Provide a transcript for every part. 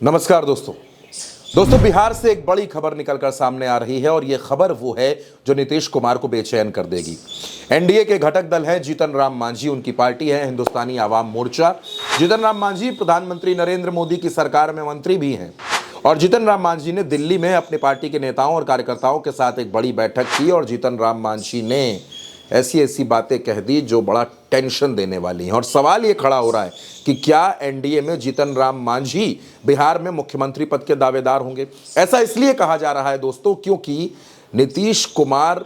नमस्कार दोस्तों बिहार से एक बड़ी खबर निकलकर सामने आ रही है और यह खबर वो है जो नीतीश कुमार को बेचैन कर देगी। एनडीए के घटक दल हैं जीतन राम मांझी, उनकी पार्टी है हिंदुस्तानी आवाम मोर्चा। जीतन राम मांझी प्रधानमंत्री नरेंद्र मोदी की सरकार में मंत्री भी हैं और जीतन राम मांझी ने दिल्ली में अपनी पार्टी के नेताओं और कार्यकर्ताओं के साथ एक बड़ी बैठक की और जीतन राम मांझी ने ऐसी बातें कह दी जो बड़ा टेंशन देने वाली हैं। और सवाल ये खड़ा हो रहा है कि क्या एनडीए में जीतन राम मांझी बिहार में मुख्यमंत्री पद के दावेदार होंगे। ऐसा इसलिए कहा जा रहा है दोस्तों क्योंकि नीतीश कुमार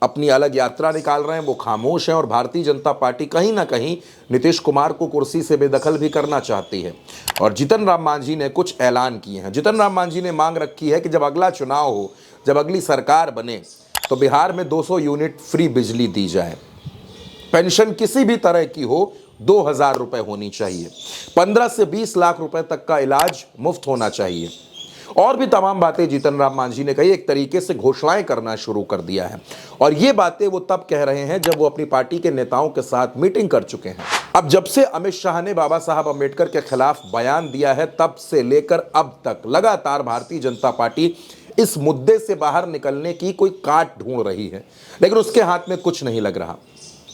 अपनी अलग यात्रा निकाल रहे हैं, वो खामोश हैं और भारतीय जनता पार्टी कहीं ना कहीं नीतीश कुमार को कुर्सी से बेदखल भी करना चाहती है। और जीतन राम मांझी ने कुछ ऐलान किए हैं। जीतन राम मांझी ने मांग रखी है कि जब अगला चुनाव हो, जब अगली सरकार बने तो बिहार में 200 यूनिट फ्री बिजली दी जाए, पेंशन किसी भी तरह की हो 2000 रुपए होनी चाहिए, 15 से 20 लाख रुपए तक का इलाज मुफ्त होना चाहिए और भी तमाम बातें जीतन राम मांझी ने कही। एक तरीके से घोषणाएं करना शुरू कर दिया है और ये बातें वो तब कह रहे हैं जब वो अपनी पार्टी के नेताओं के साथ मीटिंग कर चुके हैं। अब जब से अमित शाह ने बाबा साहब अम्बेडकर के खिलाफ बयान दिया है तब से लेकर अब तक लगातार भारतीय जनता पार्टी इस मुद्दे से बाहर निकलने की कोई काट ढूंढ रही है, लेकिन उसके हाथ में कुछ नहीं लग रहा।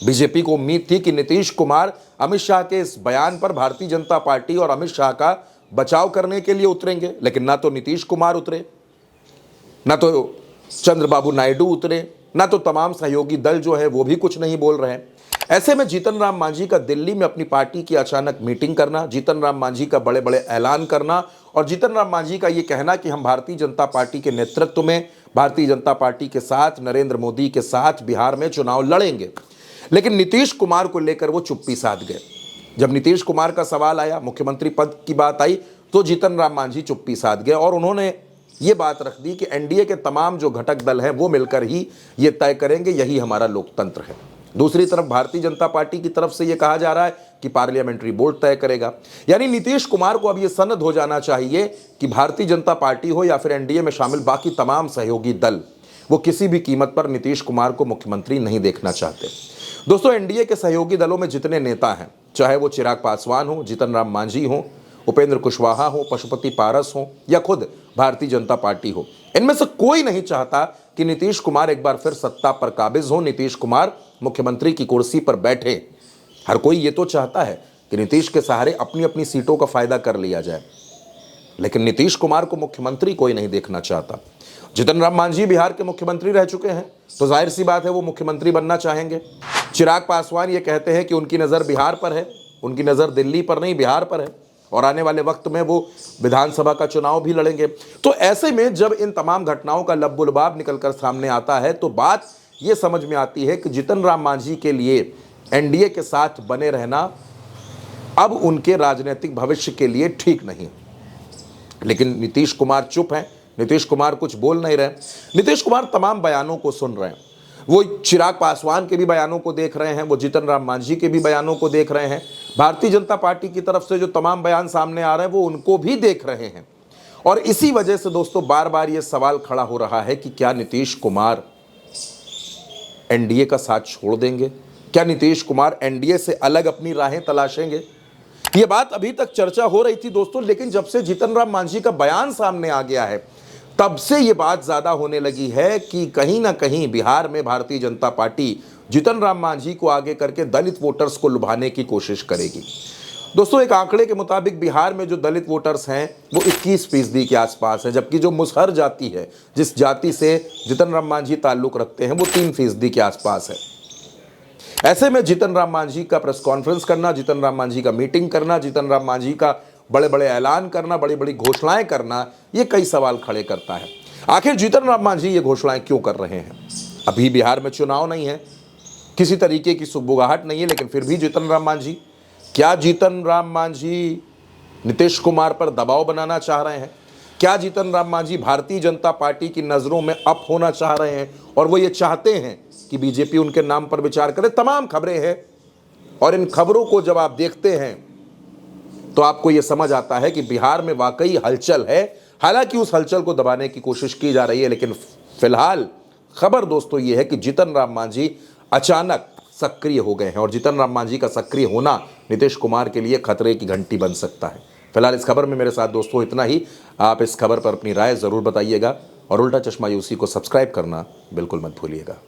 बीजेपी को उम्मीद थी कि नीतीश कुमार अमित शाह के इस बयान पर भारतीय जनता पार्टी और अमित शाह का बचाव करने के लिए उतरेंगे, लेकिन ना तो नीतीश कुमार उतरे, ना तो चंद्रबाबू नायडू उतरे, ना तो तमाम सहयोगी दल जो है वो भी कुछ नहीं बोल रहे हैं। ऐसे में जीतन राम मांझी का दिल्ली में अपनी पार्टी की अचानक मीटिंग करना, जीतन राम मांझी का बड़े बड़े ऐलान करना और जीतन राम मांझी का ये कहना कि हम भारतीय जनता पार्टी के नेतृत्व में, भारतीय जनता पार्टी के साथ, नरेंद्र मोदी के साथ बिहार में चुनाव लड़ेंगे। लेकिन नीतीश कुमार को लेकर वो चुप्पी साध गए। जब नीतीश कुमार का सवाल आया, मुख्यमंत्री पद की बात आई, तो जीतन राम मांझी चुप्पी साध गए और उन्होंने ये बात रख दी कि एनडीए के तमाम जो घटक दल हैं वो मिलकर ही ये तय करेंगे, यही हमारा लोकतंत्र है। दूसरी तरफ भारतीय जनता पार्टी की तरफ से ये कहा जा रहा है कि पार्लियामेंट्री बोर्ड तय करेगा। यानी नीतीश कुमार को अब ये सनद हो जाना चाहिए कि भारतीय जनता पार्टी हो या फिर एनडीए में शामिल बाकी तमाम सहयोगी दल, वो किसी भी कीमत पर नीतीश कुमार को मुख्यमंत्री नहीं देखना चाहते। दोस्तों, एनडीए के सहयोगी दलों में जितने नेता हैं, चाहे वो चिराग पासवान हो, जीतन राम मांझी हो, उपेंद्र कुशवाहा हो, पशुपति पारस हो या खुद भारतीय जनता पार्टी हो, इनमें से कोई नहीं चाहता कि नीतीश कुमार एक बार फिर सत्ता पर काबिज हो, नीतीश कुमार मुख्यमंत्री की कुर्सी पर बैठे। हर कोई ये तो चाहता है कि नीतीश के सहारे अपनी अपनी सीटों का फायदा कर लिया जाए, लेकिन नीतीश कुमार को मुख्यमंत्री कोई नहीं देखना चाहता। जीतन राम मांझी बिहार के मुख्यमंत्री रह चुके हैं तो जाहिर सी बात है वो मुख्यमंत्री बनना चाहेंगे। चिराग पासवान ये कहते हैं कि उनकी नज़र बिहार पर है, उनकी नज़र दिल्ली पर नहीं बिहार पर है और आने वाले वक्त में वो विधानसभा का चुनाव भी लड़ेंगे। तो ऐसे में जब इन तमाम घटनाओं का लबुलबाब निकलकर सामने आता है तो बात ये समझ में आती है कि जीतन राम मांझी के लिए एनडीए के साथ बने रहना अब उनके राजनीतिक भविष्य के लिए ठीक नहीं। लेकिन नीतीश कुमार चुप हैं, नीतीश कुमार कुछ बोल नहीं रहे। नीतीश कुमार तमाम बयानों को सुन रहे हैं, वो चिराग पासवान के भी बयानों को देख रहे हैं, वो जीतन राम मांझी के भी बयानों को देख रहे हैं, भारतीय जनता पार्टी की तरफ से जो तमाम बयान सामने आ रहे हैं वो उनको भी देख रहे हैं। और इसी वजह से दोस्तों बार बार ये सवाल खड़ा हो रहा है कि क्या नीतीश कुमार एनडीए का साथ छोड़ देंगे, क्या नीतीश कुमार एनडीए से अलग अपनी राहें तलाशेंगे। ये बात अभी तक चर्चा हो रही थी दोस्तों, लेकिन जब से जीतन राम मांझी का बयान सामने आ गया है तब से ये बात ज्यादा होने लगी है कि कहीं ना कहीं बिहार में भारतीय जनता पार्टी जीतन राम मांझी को आगे करके दलित वोटर्स को लुभाने की कोशिश करेगी। दोस्तों, एक आंकड़े के मुताबिक बिहार में जो दलित वोटर्स हैं वो 21% के आसपास है, जबकि जो मुसहर जाति है, जिस जाति से जीतन राम मांझी ताल्लुक रखते हैं, वो 3% के आसपास है। ऐसे में जीतन राम मांझी का प्रेस कॉन्फ्रेंस करना, जीतन राम मांझी का मीटिंग करना, जीतन राम मांझी का बड़े बड़े ऐलान करना, बड़ी बड़ी घोषणाएं करना, ये कई सवाल खड़े करता है। आखिर जीतन राम मांझी ये घोषणाएं क्यों कर रहे हैं? अभी बिहार में चुनाव नहीं है, किसी तरीके की सुगबुगाहट नहीं है, लेकिन फिर भी जीतन राम मांझी, क्या जीतन राम मांझी नीतीश कुमार पर दबाव बनाना चाह रहे हैं? क्या जीतन राम मांझी भारतीय जनता पार्टी की नज़रों में अप होना चाह रहे हैं और वो ये चाहते हैं कि बीजेपी उनके नाम पर विचार करे? तमाम खबरें हैं और इन खबरों को जब आप देखते हैं तो आपको यह समझ आता है कि बिहार में वाकई हलचल है। हालांकि उस हलचल को दबाने की कोशिश की जा रही है, लेकिन फिलहाल खबर दोस्तों ये है कि जीतन राम मांझी अचानक सक्रिय हो गए हैं और जीतन राम मांझी का सक्रिय होना नीतीश कुमार के लिए खतरे की घंटी बन सकता है। फिलहाल इस खबर में मेरे साथ दोस्तों इतना ही। आप इस खबर पर अपनी राय ज़रूर बताइएगा और उल्टा चश्मा यूसी को सब्सक्राइब करना बिल्कुल मत भूलिएगा।